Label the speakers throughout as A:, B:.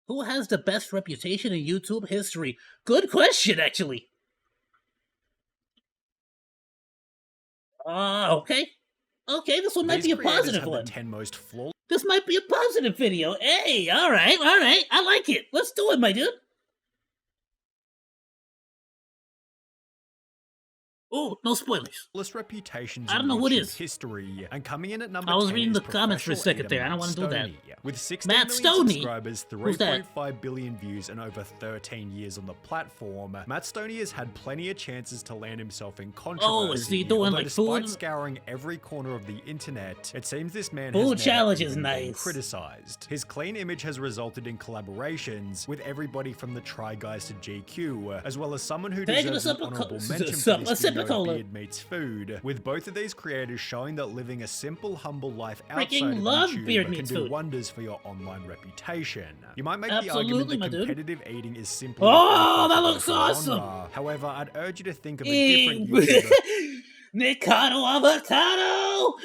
A: Who has the best reputation in YouTube history? Good question, actually. Okay. Okay, this one might be a positive one.
B: 10 most flawless.
A: This might be a positive video. Hey, alright. I like it. Let's do it, my dude. Oh, no spoilers.
B: Reputations
A: I don't know
B: in
A: what
B: YouTube
A: is.
B: history, and coming in at number
A: I was
B: 10
A: reading
B: is
A: the comments for a second there. I don't want to do that.
B: With 16
A: Matt
B: million
A: Stoney.
B: subscribers, 3.5 billion views, and over 13 years on the platform, Matt Stoney has had plenty of chances to land himself in controversy.
A: Oh, is he doing like
B: despite
A: food?
B: Scouring every corner of the internet, it seems this man
A: food
B: has
A: challenge
B: never
A: is
B: even
A: nice.
B: been criticized. His clean image has resulted in collaborations with everybody from the Try Guys to GQ, as well as someone who deserves an honorable mention for this video, Beard Meats Food, with both of these creators showing that living a simple, humble life outside of YouTube can do wonders for your online reputation. You might make the argument that competitive eating is simply
A: that looks awesome!
B: However, I'd urge you to think of a different YouTuber.
A: Nikado Avocado!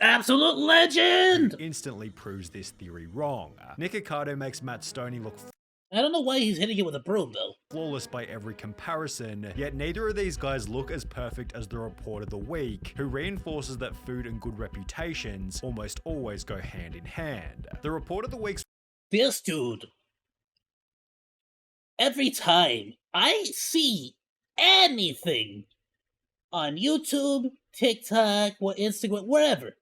A: Absolute legend!
B: Instantly proves this theory wrong. Nikocado makes Matt Stoney look
A: I don't know why he's hitting it with a broom, though.
B: Flawless by every comparison, yet neither of these guys look as perfect as the Report of the Week, who reinforces that food and good reputations almost always go hand in hand. The Report of the Week's
A: this dude, every time I see anything on YouTube, TikTok, or Instagram, wherever,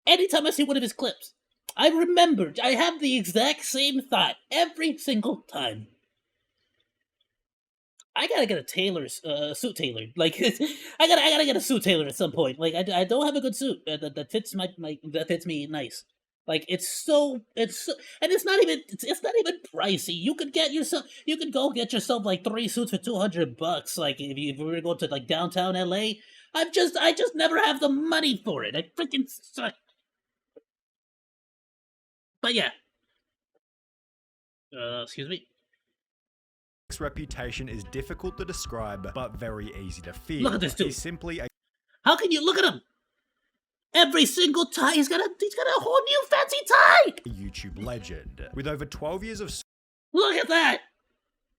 A: anytime I see one of his clips, I remembered. I have the exact same thought every single time. I gotta get a suit tailored. Like I gotta get a suit tailored at some point. Like I don't have a good suit that fits that fits me nice. Like it's so, and it's not even pricey. You could go get yourself like 3 suits for $200. Like if you were to go to like downtown LA, I just never have the money for it. I freaking suck. But yeah. Excuse me.
B: Reputation is difficult to describe, but very easy to feel.
A: Look at this dude.
B: He's simply a...
A: How can you look at him? Every single tie, he's got a whole new fancy tie.
B: A YouTube legend with over 12 years of.
A: Look at that.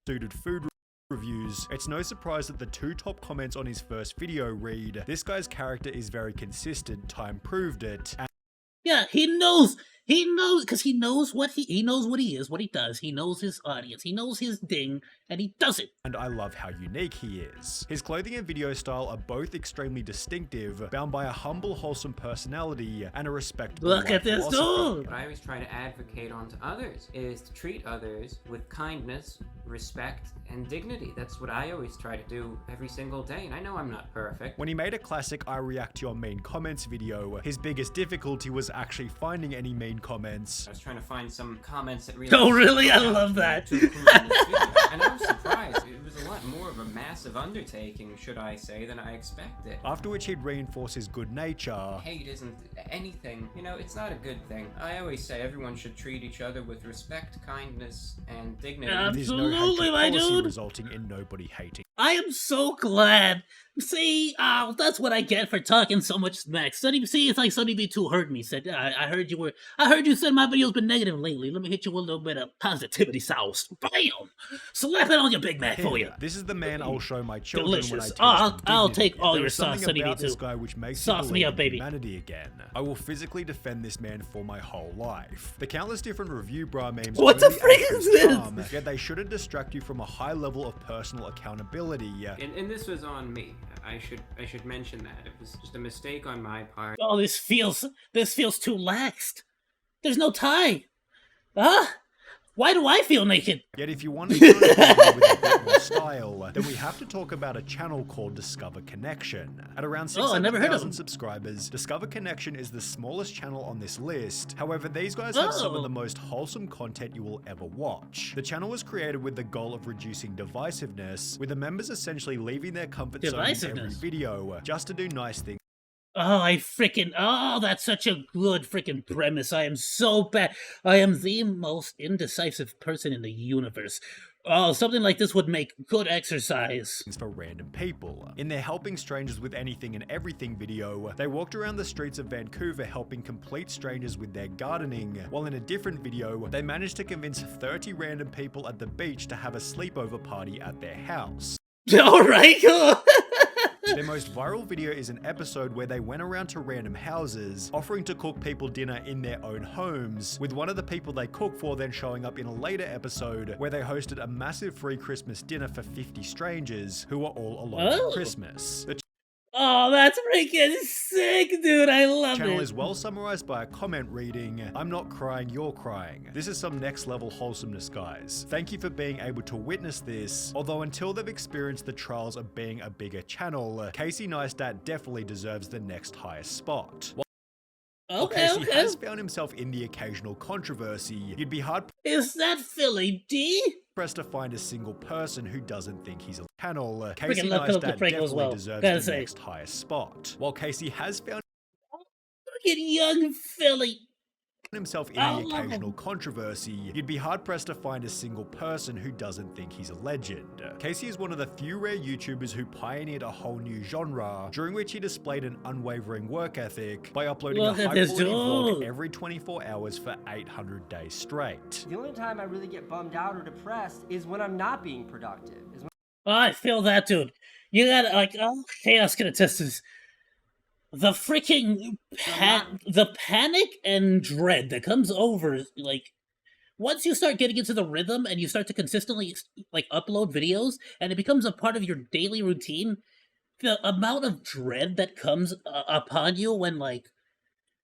B: Suited food reviews. It's no surprise that the 2 top comments on his first video read, "This guy's character is very consistent. Time proved it."
A: Yeah, he knows, because he knows what he knows what he is, what he does. He knows his audience. He knows his ding, and he does it.
B: And I love how unique he is. His clothing and video style are both extremely distinctive, bound by a humble, wholesome personality and a respectable
A: Look at this dude!
C: What I always try to advocate onto others is to treat others with kindness, respect, and dignity. That's what I always try to do every single day, and I know I'm not perfect.
B: When he made a classic I React to Your Mean Comments video, his biggest difficulty was actually finding any mean comments.
C: I was trying to find some comments that really...
A: Oh really? I love that.
C: And I was surprised. It was a lot more of a massive undertaking, should I say, than I expected.
B: After which he'd reinforce his good nature.
C: Hate isn't anything. You know, it's not a good thing. I always say everyone should treat each other with respect, kindness, and dignity.
A: Absolutely, my dude.
B: Resulting in nobody hating.
A: I am so glad. See, that's what I get for talking so much smack. See, it's like Sonny B2 heard me. Said, I heard you said my video's been negative lately. Let me hit you with a little bit of positivity sauce. Bam! Slap it on your Big Mac for you.
B: This is the man I'll show my children.
A: Delicious.
B: When I
A: I'll take all your sauce,
B: Sonny
A: B2.
B: This guy which makes
A: sauce me up, baby.
B: Humanity again. I will physically defend this man for my whole life. The countless different review bra memes.
A: What the frick is this?
B: Yet they shouldn't distract you from a high level of personal accountability.
C: And this was on me. I should mention that. It was just a mistake on my part.
A: Oh, this feels too laxed. There's no tie. Huh? Why do I feel naked?
B: Yet if you want to go with a bit more style, then we have to talk about a channel called Discover Connection. At around 600,000 subscribers, Discover Connection is the smallest channel on this list. However, these guys have some of the most wholesome content you will ever watch. The channel was created with the goal of reducing divisiveness, with the members essentially leaving their comfort zone in every video, just to do nice things.
A: Oh, that's such a good freaking premise. I am so bad. I am the most indecisive person in the universe. Oh, something like this would make good exercise.
B: For random people. In their Helping Strangers with Anything and Everything video, they walked around the streets of Vancouver helping complete strangers with their gardening, while in a different video, they managed to convince 30 random people at the beach to have a sleepover party at their house.
A: Alright, cool.
B: Their most viral video is an episode where they went around to random houses, offering to cook people dinner in their own homes, with one of the people they cook for then showing up in a later episode where they hosted a massive free Christmas dinner for 50 strangers who were all alone for Christmas.
A: Oh, that's freaking sick, dude. I love it.
B: The channel is well summarized by a comment reading, "I'm not crying, you're crying. This is some next level wholesomeness, guys. Thank you for being able to witness this, although until they've experienced the trials of being a bigger channel, Casey Neistat definitely deserves the next highest spot." While Casey has found himself in the occasional controversy, you'd be hard
A: Is that Philly D?
B: pressed to find a single person who doesn't think he's a channel.
A: Freaking
B: Casey
A: love Philip
B: Neistat
A: DeFranco
B: definitely
A: as well.
B: deserves the next highest spot. While Casey has found
A: Freaking young Philly
B: himself in the occasional controversy, you'd be hard pressed to find a single person who doesn't think he's a legend. Casey is one of the few rare YouTubers who pioneered a whole new genre, during which he displayed an unwavering work ethic by uploading a high-quality vlog every 24 hours for 800 days straight.
D: The only time I really get bummed out or depressed is when I'm not being productive.
A: I feel that, dude. You gotta, like, Chaos can attest to this. The freaking the panic and dread that comes over, like, once you start getting into the rhythm and you start to consistently, like, upload videos and it becomes a part of your daily routine, the amount of dread that comes upon you when, like,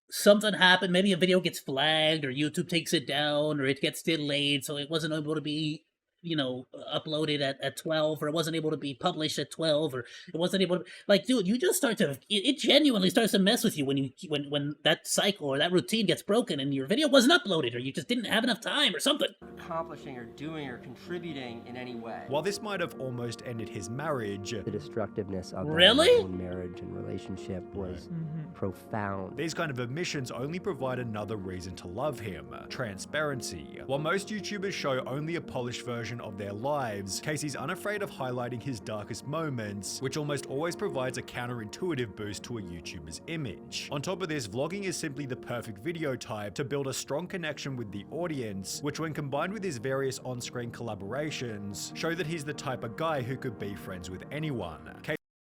A: something happened, maybe a video gets flagged or YouTube takes it down or it gets delayed so it wasn't able to be, you know, uploaded at 12, or it wasn't able to be published at 12, or it wasn't able to, like, dude, you just start to, it genuinely starts to mess with you when that cycle or that routine gets broken and your video wasn't uploaded, or you just didn't have enough time or something.
D: Accomplishing or doing or contributing in any way.
B: While this might have almost ended his marriage,
E: the destructiveness of
A: their
E: own marriage and relationship was profound.
B: These kind of omissions only provide another reason to love him: transparency. While most YouTubers show only a polished version of their lives, Casey's unafraid of highlighting his darkest moments, which almost always provides a counterintuitive boost to a YouTuber's image. On top of this, vlogging is simply the perfect video type to build a strong connection with the audience, which when combined with his various on-screen collaborations, show that he's the type of guy who could be friends with anyone.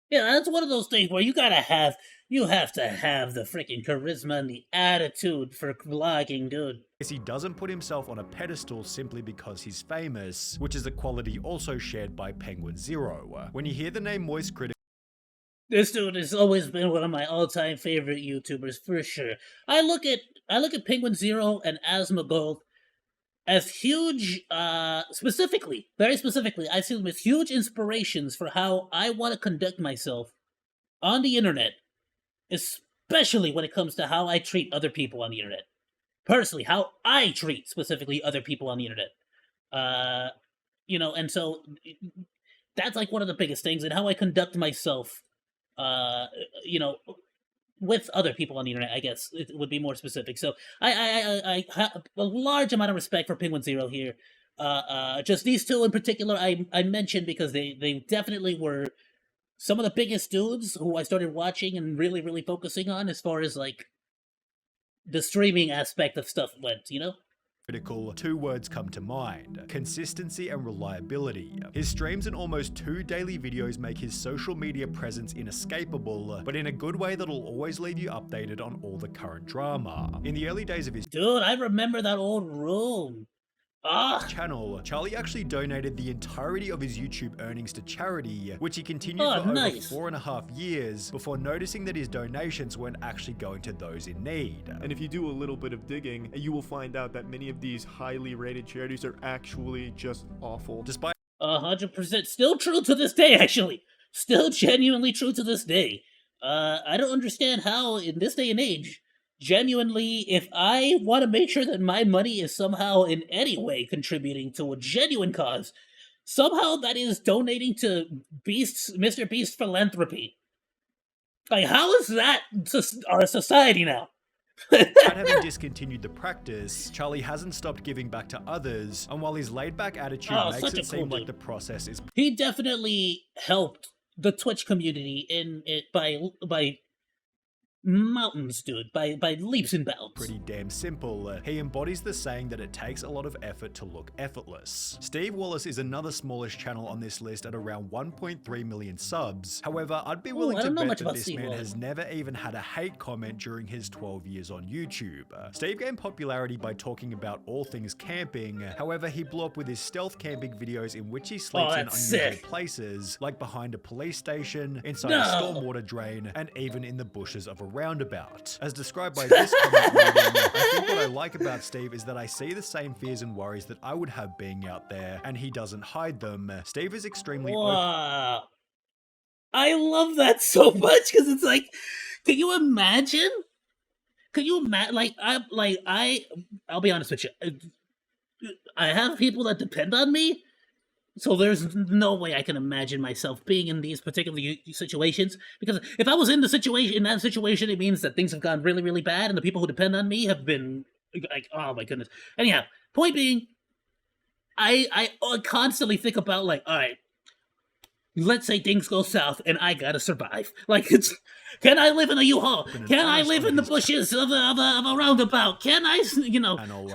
A: Yeah, that's one of those things where you have to have the freaking charisma and the attitude for vlogging, dude.
B: He doesn't put himself on a pedestal simply because he's famous, which is a quality also shared by Penguin Zero. When you hear the name Moist Critic,
A: this dude has always been one of my all-time favorite YouTubers for sure. I look at Penguin Zero and Asmongold as huge, very specifically, I see them as huge inspirations for how I want to conduct myself on the internet, especially when it comes to how I treat other people on the internet. Personally, how I treat specifically other people on the internet. You know, and so that's like one of the biggest things, and how I conduct myself, you know, with other people on the internet, I guess it would be more specific. So I have a large amount of respect for Penguin Zero here. Just these two in particular, I mentioned because they definitely were some of the biggest dudes who I started watching and really, really focusing on as far as, like, the streaming aspect of stuff went, you know?
B: critical, two words come to mind: consistency and reliability. His streams and almost 2 daily videos make his social media presence inescapable, but in a good way that'll always leave you updated on all the current drama. In the early days of his
A: Dude, I remember that old room.
B: channel, Charlie actually donated the entirety of his YouTube earnings to charity, which he continued for
A: nice.
B: over 4.5 years before noticing that his donations weren't actually going to those in need.
F: And if you do a little bit of digging, you will find out that many of these highly rated charities are actually just awful.
B: Despite
A: 100% still true to this day, actually. Still genuinely true to this day. I don't understand how, in this day and age, genuinely, if I want to make sure that my money is somehow in any way contributing to a genuine cause, somehow that is donating to Mr. Beast philanthropy. Like, how is that our society now?
B: Despite having discontinued the practice, Charlie hasn't stopped giving back to others, and while his laid-back attitude makes it seem like the process is...
A: He definitely helped the Twitch community in it by mountains, dude, by leaps and bounds.
B: Pretty damn simple. He embodies the saying that it takes a lot of effort to look effortless. Steve Wallace is another smallish channel on this list at around 1.3 million subs. However, I'd be willing to bet that this man has never even had a hate comment during his 12 years on YouTube. Steve gained popularity by talking about all things camping. However, he blew up with his stealth camping videos in which he sleeps in unusual places, like behind a police station, inside a stormwater drain, and even in the bushes of a roundabout. As described by this comment reading, I think what I like about Steve is that I see the same fears and worries that I would have being out there, and he doesn't hide them. Steve is extremely open.
A: I love that so much, because it's like, can you imagine? I'll be honest with you. I have people that depend on me, so there's no way I can imagine myself being in these particular situations, because if I was in that situation, it means that things have gone really, really bad, and the people who depend on me have been like, oh my goodness. Anyhow, point being, I constantly think about, like, all right, let's say things go south and I gotta survive. Like, can I live in a U-Haul? Can I live in the bushes of a roundabout? Can I,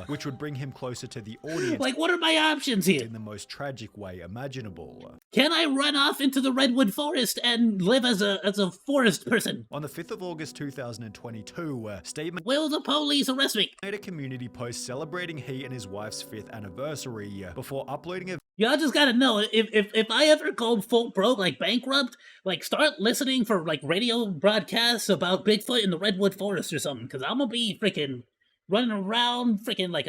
B: which would bring him closer to the audience.
A: Like, what are my options here?
B: In the most tragic way imaginable.
A: Can I run off into the redwood forest and live as a forest person?
B: On the 5th of August 2022, Steve
A: will the police arrest me?
B: Made a community post celebrating he and his wife's 5th anniversary before uploading a...
A: Y'all just gotta know, if I ever go full broke, like bankrupt, like start listening for like radio broadcasts about Bigfoot in the redwood forest or something, because I'm gonna be freaking running around like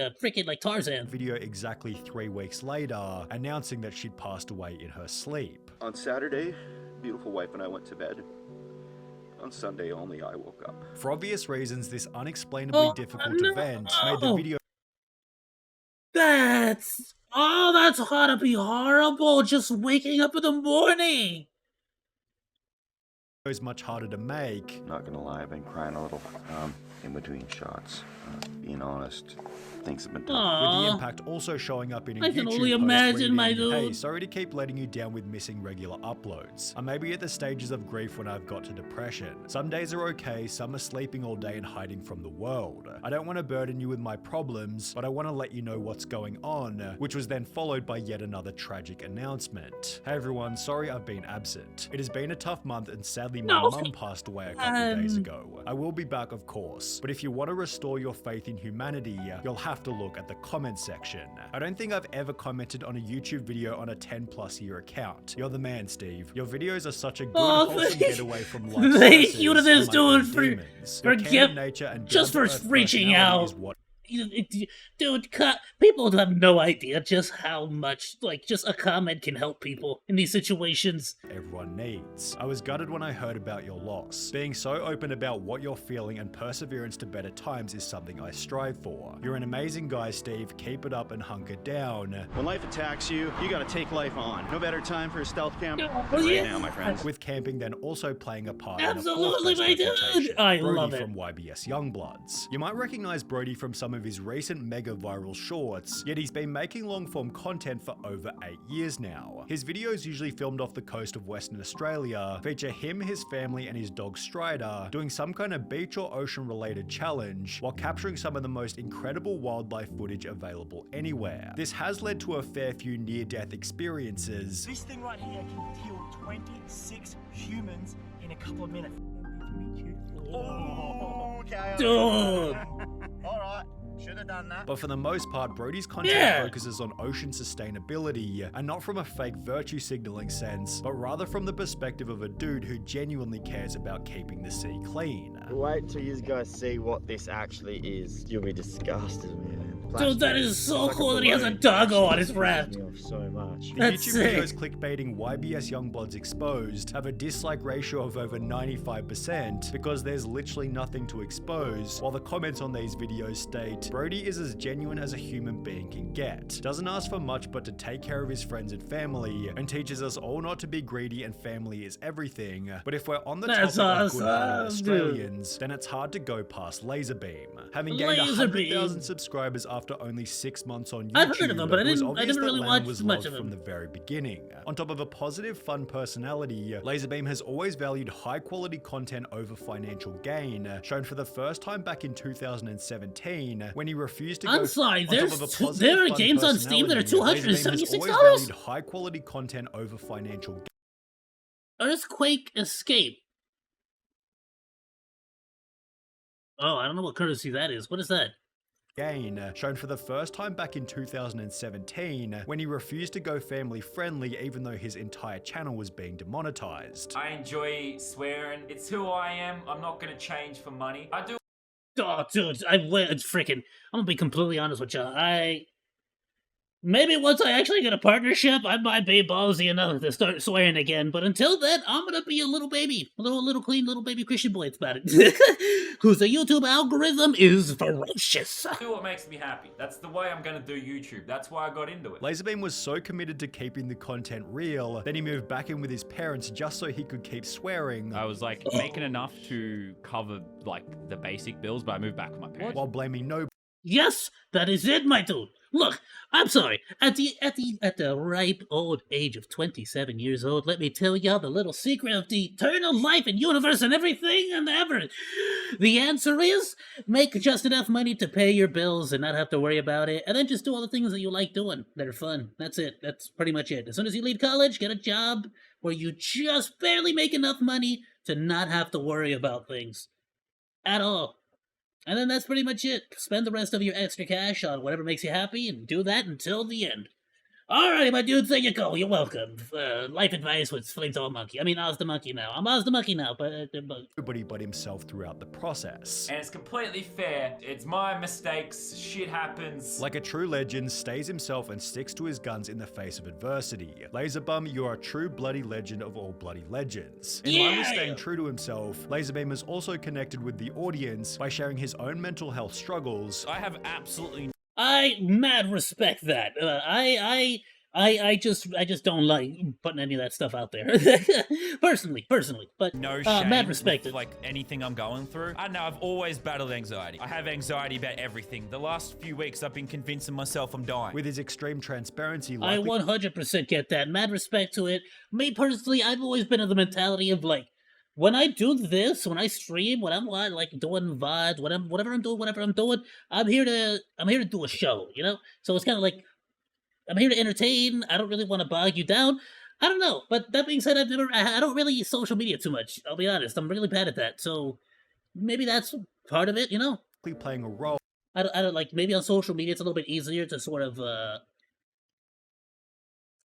A: Tarzan.
B: Video exactly 3 weeks later, announcing that she'd passed away in her sleep.
G: On Saturday, beautiful wife and I went to bed. On Sunday only, I woke up.
B: For obvious reasons, this unexplainably difficult event made the video...
A: That's gotta be horrible, just waking up in the morning.
B: It was much harder to make.
G: Not gonna lie, I've been crying a little in between shots. Being honest, things have been tough.
B: With the impact also showing up in a YouTube
A: can only
B: post
A: imagine, my
B: reading,
A: dude.
B: "Hey, sorry to keep letting you down with missing regular uploads. I may be at the stages of grief when I've got to depression. Some days are okay, some are sleeping all day and hiding from the world. I don't want to burden you with my problems, but I want to let you know what's going on," which was then followed by yet another tragic announcement. "Hey everyone, sorry I've been absent. It has been a tough month and sadly my mum passed away a couple days ago. I will be back of course, but if you want to restore your faith in humanity, you'll have to look at the comment section. I don't think I've ever commented on a YouTube video on a 10+ year account. You're the man, Steve. Your videos are such a good wholesome getaway from life.
A: Thank you to this dude for reaching out. Dude, people have no idea just how much, just a comment can help people in these situations.
B: Everyone needs. I was gutted when I heard about your loss. Being so open about what you're feeling and perseverance to better times is something I strive for. You're an amazing guy, Steve. Keep it up and hunker down."
H: When life attacks you, you gotta take life on. No better time for a stealth camp right now, my friends.
B: With camping then also playing a part
A: Absolutely,
B: in a
A: my dude! I
B: Brody
A: love it.
B: from YBS Youngbloods. You might recognize Brody from some of his recent mega viral shorts, yet he's been making long-form content for over 8 years now. His videos, usually filmed off the coast of Western Australia, feature him, his family, and his dog Strider doing some kind of beach or ocean-related challenge while capturing some of the most incredible wildlife footage available anywhere. This has led to a fair few near-death experiences.
I: This thing right here can kill 26 humans in a couple of minutes. Oh, okay.
A: Dude!
I: Alright. Should have done that.
B: But for the most part, Brody's content focuses on ocean sustainability, and not from a fake virtue signaling sense, but rather from the perspective of a dude who genuinely cares about keeping the sea clean.
J: Wait till you guys see what this actually is. You'll be disgusted, man.
A: Dude, that is so cool that he has a doggo on his raft.
E: So much.
B: The YouTube videos clickbaiting YBS Youngbloods Exposed have a dislike ratio of over 95% because there's literally nothing to expose, while the comments on these videos state, Brody is as genuine as a human being can get, doesn't ask for much but to take care of his friends and family, and teaches us all not to be greedy and family is everything. But if we're on the topic of good-hearted Australians, then it's hard to go past Laserbeam. Having gained 100,000 subscribers after only 6 months on YouTube,
A: I've heard of him, but I didn't really watch much of him
B: from the very beginning. On top of a positive, fun personality, Laserbeam has always valued high-quality content over financial gain, shown for the first time back in 2017 when he refused to go.
A: I'm sorry, there are games on Steam that are $276.
B: High-quality content over financial gain.
A: Earthquake Escape. Oh, I don't know what currency that is. What is that?
B: Shown for the first time back in 2017 when he refused to go family friendly even though his entire channel was being demonetized.
J: I enjoy swearing. It's who I am. I'm not gonna change for money. I do.
A: Oh, dude, I'm gonna be completely honest with you. Maybe once I actually get a partnership, I might be ballsy enough to start swearing again. But until then, I'm gonna be a little baby, a little clean, little baby Christian boy. It's about it. Whose the YouTube algorithm is ferocious.
J: Do what makes me happy. That's the way I'm gonna do YouTube. That's why I got into it.
B: Laserbeam was so committed to keeping the content real that he moved back in with his parents just so he could keep swearing.
K: I was like making enough to cover like the basic bills, but I moved back with my parents.
B: While blaming no.
A: Yes, that is it, my dude. Look, I'm sorry. At the ripe old age of 27 years old, let me tell y'all the little secret of the eternal life and universe and everything and ever. The answer is make just enough money to pay your bills and not have to worry about it, and then just do all the things that you like doing that are fun. That's it. That's pretty much it. As soon as you leave college, get a job where you just barely make enough money to not have to worry about things at all. And then that's pretty much it. Spend the rest of your extra cash on whatever makes you happy and do that until the end. Alrighty, my dudes, there you go. You're welcome. Life advice with flamethrowermonkey. I mean, ozthemonkey now. I'm ozthemonkey now, but...
B: Nobody but himself throughout the process.
J: And it's completely fair. It's my mistakes. Shit happens.
B: Like a true legend, stays himself and sticks to his guns in the face of adversity. Laserbum, you are a true bloody legend of all bloody legends. In line with staying true to himself, Laserbeam is also connected with the audience by sharing his own mental health struggles.
K: I have absolutely...
A: I mad respect that. I just don't like putting any of that stuff out there. personally, but
K: no shame
A: mad respect
K: with, like anything I'm going through. I know I've always battled anxiety. I have anxiety about everything. The last few weeks I've been convincing myself I'm dying.
B: With his extreme transparency,
A: I 100% get that. Mad respect to it. Me personally, I've always been of the mentality of like, when I do this, when I stream, when I'm like doing VODs, whatever I'm doing, I'm here to do a show, you know? So it's kind of like, I'm here to entertain. I don't really want to bog you down. I don't know. But that being said, I don't really use social media too much. I'll be honest. I'm really bad at that. So maybe that's part of it, you know?
B: Playing a role.
A: I don't like, maybe on social media it's a little bit easier to sort of,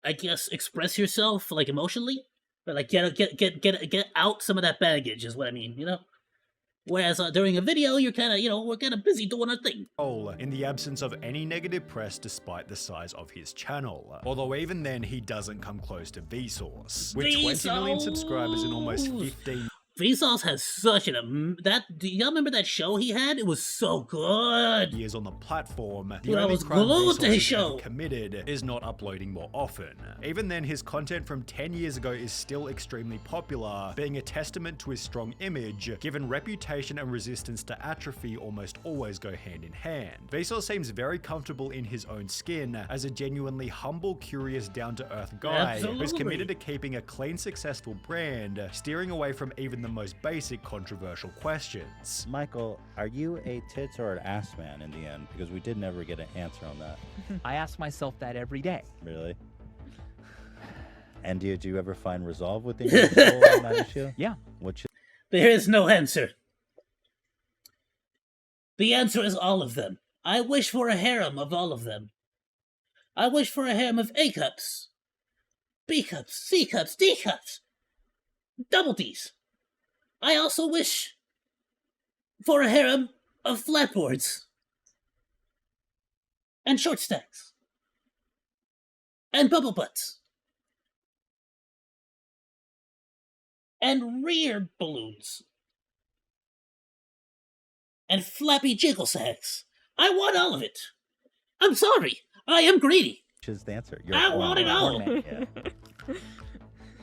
A: I guess, express yourself, like, emotionally. But like get out some of that baggage is what I mean, you know? Whereas during a video, you're kind of, you know, we're kind of busy doing our thing.
B: In the absence of any negative press despite the size of his channel. Although even then, he doesn't come close to Vsauce. With 20 million subscribers and almost 15...
A: Vsauce has such do y'all remember that show he had? It was so good.
B: Years on the platform.
A: Dude, I was glued to his show.
B: Committed is not uploading more often. Even then, his content from 10 years ago is still extremely popular, being a testament to his strong image, given reputation and resistance to atrophy almost always go hand in hand. Vsauce seems very comfortable in his own skin as a genuinely humble, curious, down-to-earth guy who's committed to keeping a clean, successful brand, steering away from even the most basic controversial questions.
L: Michael, are you a tits or an ass man in the end? Because we did never get an answer on that.
M: I ask myself that every day.
L: Really? And did you ever find resolve within your soul on that issue?
M: Yeah.
A: There is no answer. The answer is all of them. I wish for a harem of all of them. I wish for a harem of A cups, B cups, C cups, D cups, double Ds. I also wish for a harem of flatboards. and short stacks, and bubble butts, and rear balloons, and flappy jiggle sacks. I want all of it. I'm sorry. I am greedy.
L: Which is the answer.
A: I want it all.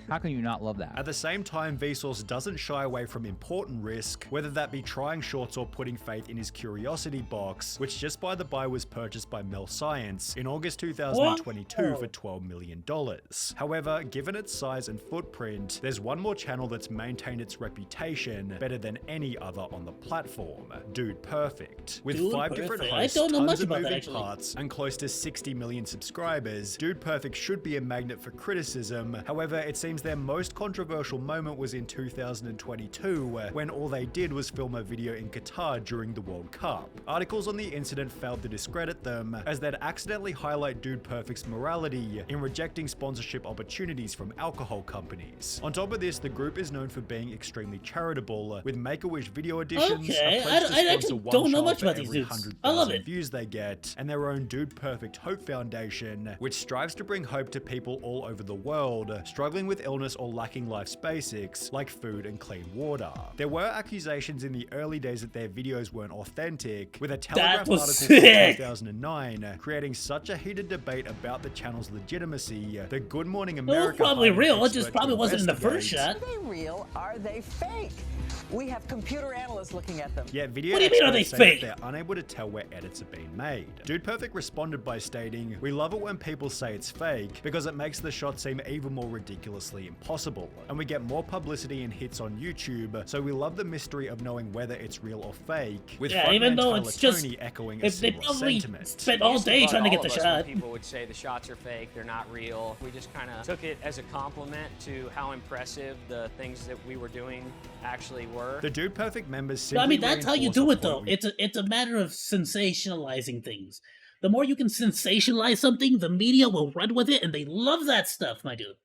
M: How can you not love that?
B: At the same time, Vsauce doesn't shy away from important risk, whether that be trying shorts or putting faith in his curiosity box, which just by the by was purchased by Mel Science in August 2022 for $12 million. However, given its size and footprint, there's one more channel that's maintained its reputation better than any other on the platform, Dude Perfect. With
A: Dude
B: 5 different
A: Perfect.
B: hosts,
A: I don't know
B: tons
A: much
B: of
A: about that,
B: moving
A: actually.
B: parts, and close to 60 million subscribers, Dude Perfect should be a magnet for criticism. However, it seems their most controversial moment was in 2022, when all they did was film a video in Qatar during the World Cup. Articles on the incident failed to discredit them, as they'd accidentally highlight Dude Perfect's morality in rejecting sponsorship opportunities from alcohol companies. On top of this, the group is known for being extremely charitable, with Make-A-Wish video editions,
A: Okay,
B: a pledge to
A: I
B: sponsor
A: actually
B: one
A: don't know
B: child
A: much
B: for
A: about these
B: every
A: dudes.
B: 100,000
A: I love it.
B: views they get, and their own Dude Perfect Hope Foundation, which strives to bring hope to people all over the world struggling with illness or lacking life's basics like food and clean water. There were accusations in the early days that their videos weren't authentic, with a Telegraph
A: was
B: article
A: sick.
B: from 2009 creating such a heated debate about the channel's legitimacy that Good Morning America
A: It was probably
B: hired an
A: real, it just
B: expert
A: probably
B: to
A: wasn't in the first
B: investigate.
A: shot.
N: Are they real? Are they fake? We have computer analysts looking at them.
B: Yet video
A: What do you mean, are they
B: experts say
A: fake?
B: that they're unable to tell where edits are being made. Dude Perfect responded by stating, "We love it when people say it's fake because it makes the shot seem even more ridiculously impossible, and we get more publicity and hits on YouTube, so we love the mystery of knowing whether it's real or fake." With
A: Yeah, even
B: frontman
A: though
B: Tyler
A: it's just-
B: Tony echoing a
A: if they
B: similar
A: probably
B: sentiment.
A: spent all day trying to get the shot.
O: People would say the shots are fake, they're not real. We just kind of took it as a compliment to how impressive the things that we were doing actually were.
B: The Dude Perfect members simply
A: I mean, that's how you
B: reinforce
A: do
B: a
A: it, though.
B: point
A: It's a matter of sensationalizing things. The more you can sensationalize something, the media will run with it, and they love that stuff, my dude.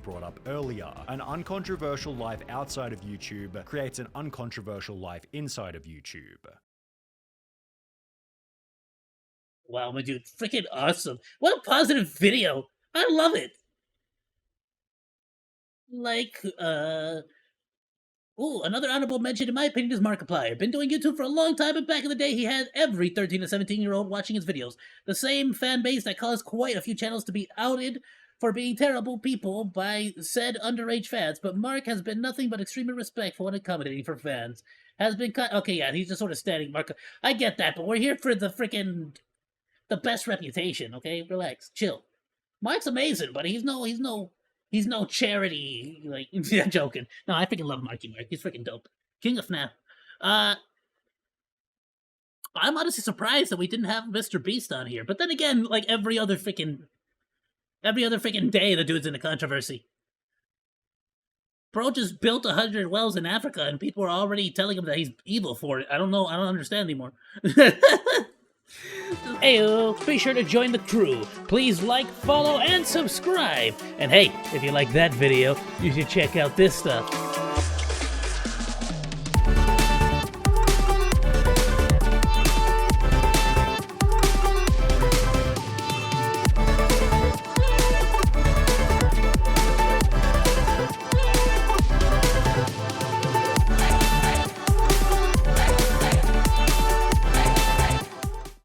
B: brought up earlier. An uncontroversial life outside of YouTube creates an uncontroversial life inside of YouTube.
A: Wow, my dude, freaking awesome. What a positive video. I love it. Like, ooh, another honorable mention in my opinion is Markiplier. Been doing YouTube for a long time, and back in the day he had every 13 to 17-year-old watching his videos. The same fan base that caused quite a few channels to be outed for being terrible people by said underage fans, but Mark has been nothing but extremely respectful and accommodating for fans. Has been okay, yeah, he's just sort of standing Mark. I get that, but we're here for the freaking the best reputation, okay? Relax, chill. Mark's amazing, but he's no charity, like, yeah, I'm joking. No, I freaking love Marky Mark. He's freaking dope. King of FNAF. I'm honestly surprised that we didn't have Mr. Beast on here. But then again, like, every other freaking day, the dude's in a controversy. Bro just built 100 wells in Africa, and people are already telling him that he's evil for it. I don't know. I don't understand anymore. Ayoo, be sure to join the crew. Please like, follow, and subscribe. And hey, if you like that video, you should check out this stuff.